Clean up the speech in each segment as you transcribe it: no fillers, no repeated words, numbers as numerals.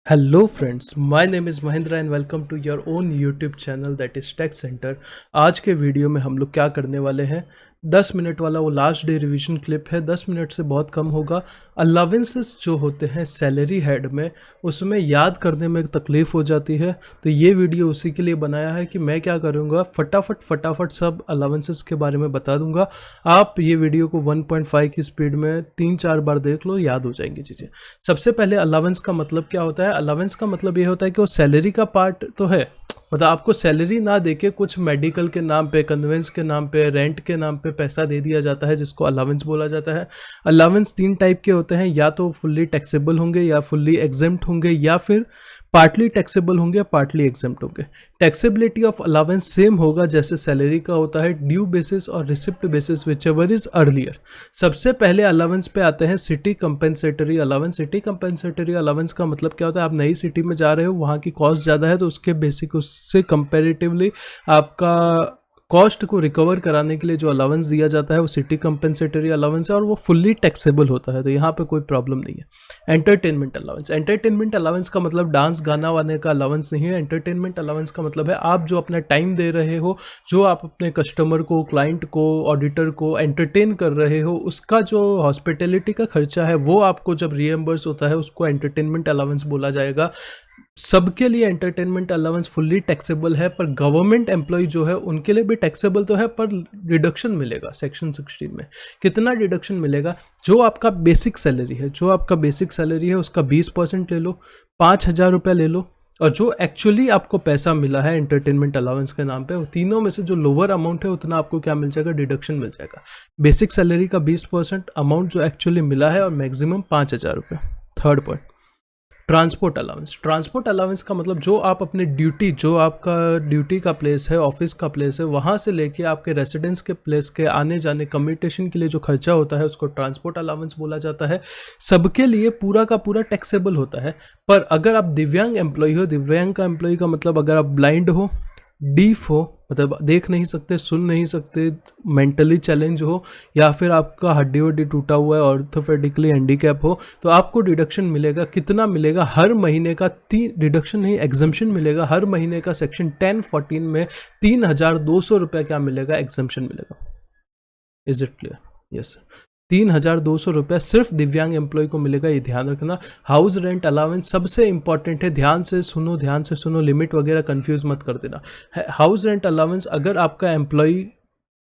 Hello friends, my name is Mahendra and welcome to your own YouTube channel that is Tech Center। आज के video में हम लोग क्या करने वाले हैं, 10 मिनट वाला वो लास्ट डे रिवीजन क्लिप है। 10 मिनट से बहुत कम होगा। अलावेंसेस जो होते हैं सैलरी हेड में, उसमें याद करने में तकलीफ़ हो जाती है, तो ये वीडियो उसी के लिए बनाया है कि मैं क्या करूँगा, फटाफट सब अलावेंसेस के बारे में बता दूंगा। आप ये वीडियो को 1.5 की स्पीड में 3-4 बार देख लो, याद हो जाएंगी चीज़ें। सबसे पहले अलावेंस का मतलब क्या होता है। अलावेंस का मतलब ये होता है कि वो सैलरी का पार्ट तो है, मतलब आपको सैलरी ना देके कुछ मेडिकल के नाम पे, कन्वेंस के नाम पे, रेंट के नाम पे पैसा दे दिया जाता है, जिसको अलावेंस बोला जाता है। अलावेंस 3 टाइप के होते हैं, या तो फुल्ली टैक्सेबल होंगे, या फुल्ली एग्जेम्प्ट होंगे, या फिर पार्टली टैक्सेबल होंगे, पार्टली एग्जेम्प्ट होंगे। टैक्सेबिलिटी ऑफ अलावेंस सेम होगा जैसे सैलरी का होता है, ड्यू बेसिस और receipt basis whichever is earlier. सबसे पहले अलावेंस पे आते हैं city compensatory allowance. City compensatory allowance का मतलब क्या होता है, आप नई सिटी में जा रहे हो, वहाँ की कॉस्ट ज़्यादा है, तो उसके बेसिक उससे कंपेरेटिवली आपका कॉस्ट को रिकवर कराने के लिए जो अलावेंस दिया जाता है वो सिटी कंपेंसेटरी अलावेंस है, और वो फुल्ली टैक्सेबल होता है, तो यहाँ पे कोई प्रॉब्लम नहीं है। Entertainment allowance. एंटरटेनमेंट अलावेंस का मतलब डांस गाना वाने का अलावेंस नहीं है। एंटरटेनमेंट अलावेंस का मतलब है आप जो अपना टाइम दे रहे हो, जो आप अपने कस्टमर को, क्लाइंट को, ऑडिटर को एंटरटेन कर रहे हो, उसका जो हॉस्पिटैलिटी का खर्चा है वो आपको जब रिएम्बर्स होता है, उसको एंटरटेनमेंट अलावेंस बोला जाएगा। सबके लिए एंटरटेनमेंट अलाउंस फुल्ली टैक्सेबल है, पर गवर्नमेंट एम्प्लॉय जो है उनके लिए भी टैक्सेबल तो है, पर डिडक्शन मिलेगा सेक्शन 16 में। कितना डिडक्शन मिलेगा, जो आपका बेसिक सैलरी है, जो आपका बेसिक सैलरी है उसका 20% ले लो, 5,000 रुपये ले लो, और जो एक्चुअली आपको पैसा मिला है एंटरटेनमेंट अलाउंस के नाम पे, वो तीनों में से जो लोअर अमाउंट है उतना आपको क्या मिल जाएगा, डिडक्शन मिल जाएगा। बेसिक सैलरी का 20% अमाउंट जो एक्चुअली मिला है, और मैक्सिमम 5,000 रुपये। Third point, transport allowance. Transport allowance का मतलब जो आप अपने ड्यूटी, जो आपका ड्यूटी का प्लेस है, ऑफिस का प्लेस है, वहाँ से लेके आपके रेसिडेंस के प्लेस के आने जाने, कम्यूटेशन के लिए जो खर्चा होता है उसको ट्रांसपोर्ट अलाउंस बोला जाता है। सबके लिए पूरा का पूरा टैक्सेबल होता है, पर अगर आप दिव्यांग एम्प्लॉय हो, दिव्यांग का एम्प्लॉय का मतलब अगर आप ब्लाइंड हो, डीफ हो, मतलब देख नहीं सकते, सुन नहीं सकते, मेंटली चैलेंज हो, या फिर आपका हड्डी वड्डी टूटा हुआ है, ऑर्थोपेडिकली हैंडीकैप हो, तो आपको डिडक्शन मिलेगा। कितना मिलेगा, हर महीने का डिडक्शन नहीं, एग्जम्पशन मिलेगा। हर महीने का सेक्शन 1014 में 3,200 रुपये क्या मिलेगा, एग्जम्पशन मिलेगा। Is it clear? यस। 3,200 रुपये सिर्फ दिव्यांग एम्प्लॉय को मिलेगा, ये ध्यान रखना। हाउस रेंट अलाउंस सबसे इंपॉर्टेंट है, ध्यान से सुनो, लिमिट वगैरह कंफ्यूज मत कर देना। हाउस रेंट अलाउंस, अगर आपका एम्प्लॉय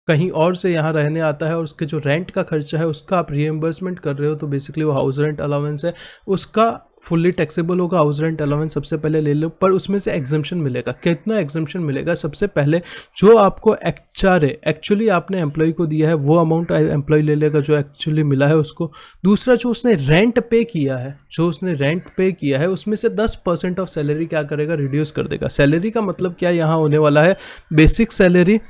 कहीं और से यहाँ रहने आता है और उसके जो रेंट का खर्चा है उसका आप रीएम्बर्समेंट कर रहे हो, तो बेसिकली वो हाउस रेंट अलाउंस है, उसका फुल्ली टैक्सेबल होगा। हाउस रेंट अलाउंस सबसे पहले ले लो, पर उसमें से एग्जम्पशन मिलेगा। कितना एग्जम्पशन मिलेगा, सबसे पहले जो आपको एचआरए एक्चुअली आपने एम्प्लॉय को दिया है वो अमाउंट एम्प्लॉय ले लेगा, जो एक्चुअली मिला है उसको। दूसरा, जो उसने रेंट पे किया है, उसमें से 10% ऑफ सैलरी क्या करेगा, रिड्यूस कर देगा। सैलरी का मतलब क्या यहाँ होने वाला है, basic salary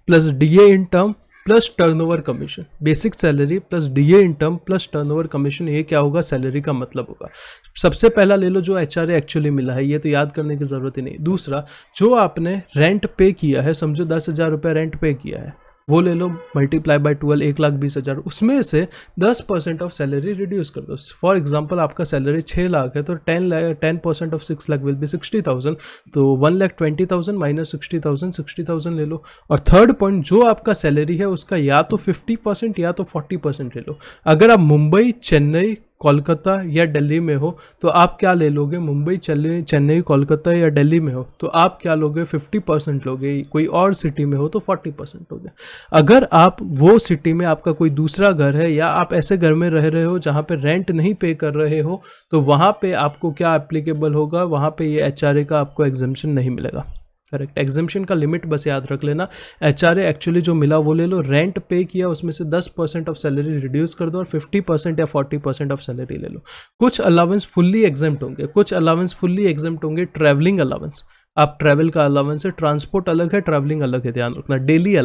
plus DA in term plus turnover commission. Basic salary plus DA in term plus turnover commission, ये क्या होगा, सैलरी का मतलब होगा। सबसे पहला ले लो जो एचआरए एक्चुअली मिला है, ये तो याद करने की जरूरत ही नहीं। दूसरा, जो आपने रेंट पे किया है, समझो 10,000 रुपये रेंट पे किया है, वो ले लो, मल्टीप्लाई बाय 12, 1,20,000, उसमें से 10% ऑफ सैलरी रिड्यूस कर दो। फॉर एग्जांपल आपका सैलरी 6 लाख है, तो 10% ऑफ 6 लाख विल बी 60,000, तो 1,20,000 माइनस 60,000, 60,000 ले लो। और थर्ड पॉइंट, जो आपका सैलरी है उसका या तो 50% या तो 40% ले लो। अगर आप मुंबई, चेन्नई, कोलकाता या दिल्ली में हो तो आप क्या ले लोगे, मुंबई, चेन्नई, कोलकाता या दिल्ली में हो तो आप क्या लोगे, 50% लोगे। कोई और सिटी में हो तो 40% लोगे। अगर आप वो सिटी में आपका कोई दूसरा घर है, या आप ऐसे घर में रह रहे हो जहाँ पे रेंट नहीं पे कर रहे हो, तो वहाँ पे आपको क्या एप्लीकेबल होगा, वहाँ पे ये एचआरए का आपको एग्जम्पशन नहीं मिलेगा। करेक्ट, एग्जम्पशन का लिमिट बस याद रख लेना। एचआरए एक्चुअली जो मिला वो ले लो, रेंट पे किया उसमें से 10% ऑफ सैलरी रिड्यूस कर दो, और 50% या 40% ऑफ सैलरी ले लो। कुछ अलाउंस फुल्ली एग्जेम्प्ट होंगे, कुछ अलाउंस फुल्ली एग्जेम्प्ट होंगे। ट्रैवलिंग अलाउंस, आप ट्रैवल का अलाउंस है, ट्रांसपोर्ट अलग है, ट्रैवलिंग अलग है, ध्यान रखना। डेली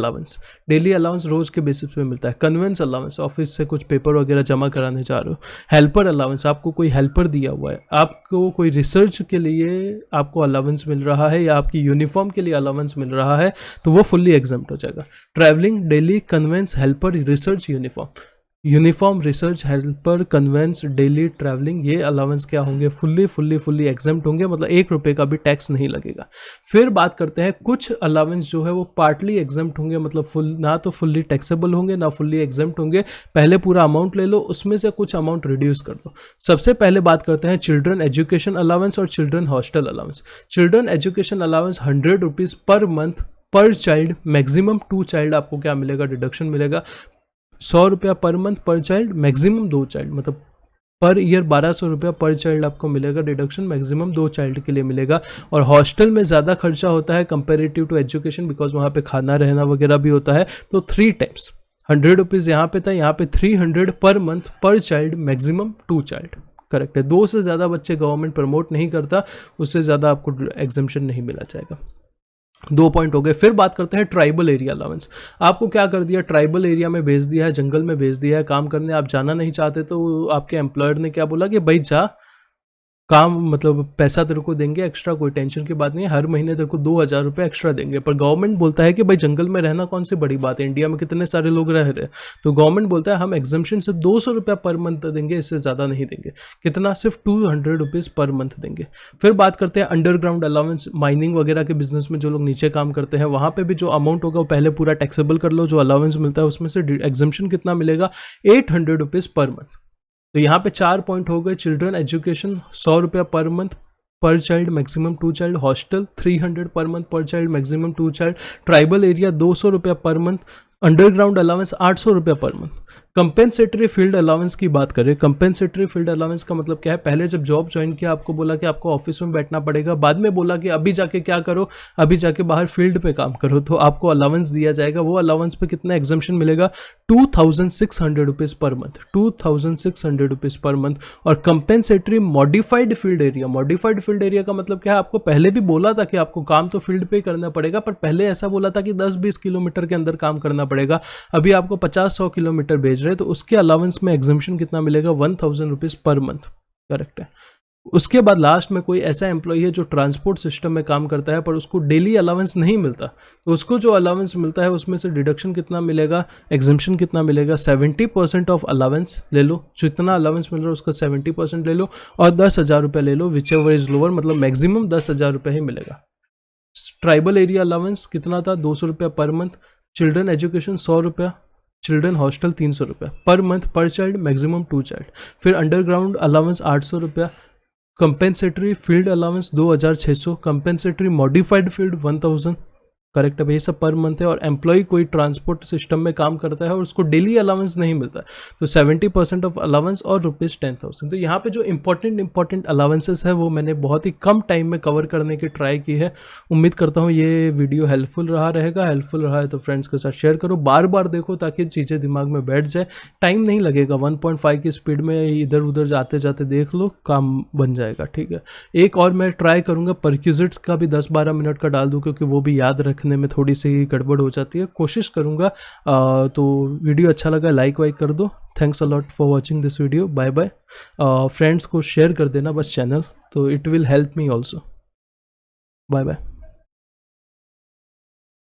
अलाउंस रोज के बेसिस पे मिलता है। कन्वेंस अलाउंस, ऑफिस से कुछ पेपर वगैरह जमा कराने जा रहे हो। हेल्पर अलाउंस, आपको कोई हेल्पर दिया हुआ है, आपको कोई रिसर्च के लिए आपको अलाउंस मिल रहा है, या आपकी यूनिफॉर्म के लिए अलाउंस मिल रहा है, तो वो फुल्ली एग्जेम्प्ट हो जाएगा। Travelling, daily, conveyance, helper, research, uniform. Uniform research helper conveyance daily travelling, ये अलाउंस क्या होंगे, फुल्ली एग्जेम्प्ट होंगे, मतलब 1 रुपये का भी टैक्स नहीं लगेगा। फिर बात करते हैं कुछ अलाउंस जो है वो पार्टली एग्जेम्प्ट होंगे, मतलब ना तो फुल्ली टैक्सेबल होंगे ना फुल्ली एग्जेम्प्ट होंगे। पहले पूरा अमाउंट ले लो, उसमें से कुछ अमाउंट रिड्यूस कर लो। सबसे पहले बात करते हैं चिल्ड्रन एजुकेशन अलाउंस और children hostel allowance. Children education allowance 100 rupees per month पर चाइल्ड, मैक्सिमम 2 चाइल्ड आपको क्या मिलेगा, डिडक्शन मिलेगा। 100 रुपया पर मंथ पर चाइल्ड, मैक्सिमम 2 चाइल्ड, मतलब पर ईयर 1200 रुपया पर चाइल्ड आपको मिलेगा डिडक्शन, मैक्सिमम 2 चाइल्ड के लिए मिलेगा। और हॉस्टल में ज़्यादा खर्चा होता है कंपेरेटिव टू एजुकेशन, बिकॉज वहाँ पे खाना रहना वगैरह भी होता है, तो 3 टाइम्स 100 रुपीज़ यहाँ पे था, यहाँ पे 300 पर मंथ पर चाइल्ड, मैक्सिमम 2 चाइल्ड। करेक्ट है, 2 से ज़्यादा बच्चे गवर्नमेंट प्रमोट नहीं करता, उससे ज़्यादा आपको एग्जम्पशन नहीं मिला जाएगा। 2 पॉइंट हो गए। फिर बात करते हैं ट्राइबल एरिया अलाउंस। आपको क्या कर दिया, ट्राइबल एरिया में भेज दिया है, जंगल में भेज दिया है काम करने, आप जाना नहीं चाहते, तो आपके एम्प्लॉयर ने क्या बोला कि भाई जा काम, मतलब पैसा तेरे को देंगे एक्स्ट्रा, कोई टेंशन की बात नहीं है, हर महीने तेरे को 2000 रुपये एक्स्ट्रा देंगे। पर गवर्नमेंट बोलता है कि भाई जंगल में रहना कौन सी बड़ी बात है, इंडिया में कितने सारे लोग रह रहे हैं, तो गवर्नमेंट बोलता है हम एग्जम्पशन सिर्फ 200 रुपया पर मंथ देंगे, इससे ज़्यादा नहीं देंगे। कितना, सिर्फ 200 रुपीज़ पर मंथ देंगे। फिर बात करते हैं अंडरग्राउंड अलाउंस। माइनिंग वगैरह के बिजनेस में जो लोग नीचे काम करते हैं, वहाँ पर भी जो अमाउंट होगा वो पहले पूरा टैक्सेबल कर लो। जो अलाउंस मिलता है उसमें से एग्जम्पशन कितना मिलेगा, 800 रुपीज़ पर मंथ। तो यहाँ पे 4 पॉइंट हो गए। चिल्ड्रन एजुकेशन 100 रुपया पर मंथ पर child, maximum 2 child. Hostel 300 per month पर child, maximum 2 child. Tribal area 200 रुपया पर मंथ। अंडरग्राउंड अलाउंस 800 रुपया per month. Compensatory field allowance की बात करें, कंपेंसेटरी फील्ड अलाउंस का मतलब क्या है, पहले जब जॉब ज्वाइन किया आपको बोला कि आपको ऑफिस में बैठना पड़ेगा, बाद में बोला कि अभी जाके क्या करो, अभी जाके बाहर फील्ड पे काम करो, तो आपको अलाउंस दिया जाएगा। वो अलाउंस पे कितना एग्जम्पशन मिलेगा, 2600 rupees per month, 2600 rupees per month. और compensatory modified field area, modified field area का मतलब क्या है, आपको पहले भी बोला था कि आपको काम तो फील्ड पे ही करना पड़ेगा, पर पहले ऐसा बोला था कि 10-20 किलोमीटर के अंदर काम करना पड़ेगा, अभी आपको 50-100 किलोमीटर भेज रहे हैं, तो उसके अलाउंस में एग्जम्पशन कितना मिलेगा, 1000 रुपीज़ पर मंथ। करेक्ट है। उसके बाद लास्ट में कोई ऐसा एम्प्लॉई है जो ट्रांसपोर्ट सिस्टम में काम करता है पर उसको डेली अलाउंस नहीं मिलता, तो उसको जो अलाउंस मिलता है उसमें से डिडक्शन कितना मिलेगा, एग्जम्पशन कितना मिलेगा, 70% ऑफ अलाउंस ले लो, जितना अलाउंस मिल रहा है उसका 70% ले लो, और 10,000 रुपये ले लो, विच एवर इज लोअर, मतलब मैक्सिमम 10,000 रुपये ही मिलेगा। ट्राइबल एरिया अलाउंस कितना था, 200 रुपया पर मंथ। चिल्ड्रन एजुकेशन 100 रुपया। चिल्ड्रन हॉस्टल 300 रुपया पर मंथ पर चाइल्ड, मैक्सिमम 2 चाइल्ड। फिर अंडरग्राउंड अलाउंस 800 रुपया। Compensatory field allowance 2600। Compensatory modified field 1000। Correct है भाई, ये सब पर मंथ है। और एम्प्लॉय कोई ट्रांसपोर्ट सिस्टम में काम करता है और उसको डेली अलाउंस नहीं मिलता है, तो 70% ऑफ अलाउंस और ₹10,000। तो यहाँ पे जो इंपॉर्टेंट अलाउंसेस है वो मैंने बहुत ही कम टाइम में कवर करने की ट्राई की है। उम्मीद करता हूँ ये वीडियो हेल्पफुल रहेगा। हेल्पफुल रहा है तो फ्रेंड्स के साथ शेयर करो, बार बार देखो ताकि चीज़ें दिमाग में बैठ जाए। टाइम नहीं लगेगा, 1.5 की स्पीड में इधर उधर जाते जाते देख लो, काम बन जाएगा। ठीक है, एक और मैं ट्राई करूँगा परक्यूजिट्स का भी 10-12 मिनट का डाल दूँ, क्योंकि वो भी याद रखने में थोड़ी सी गड़बड़ हो जाती है, कोशिश करूंगा। तो वीडियो अच्छा लगा लाइक वाइक कर दो। Thanks a lot for watching this video. Bye bye. Friends को शेयर कर देना बस चैनल, तो it will help me also. Bye bye.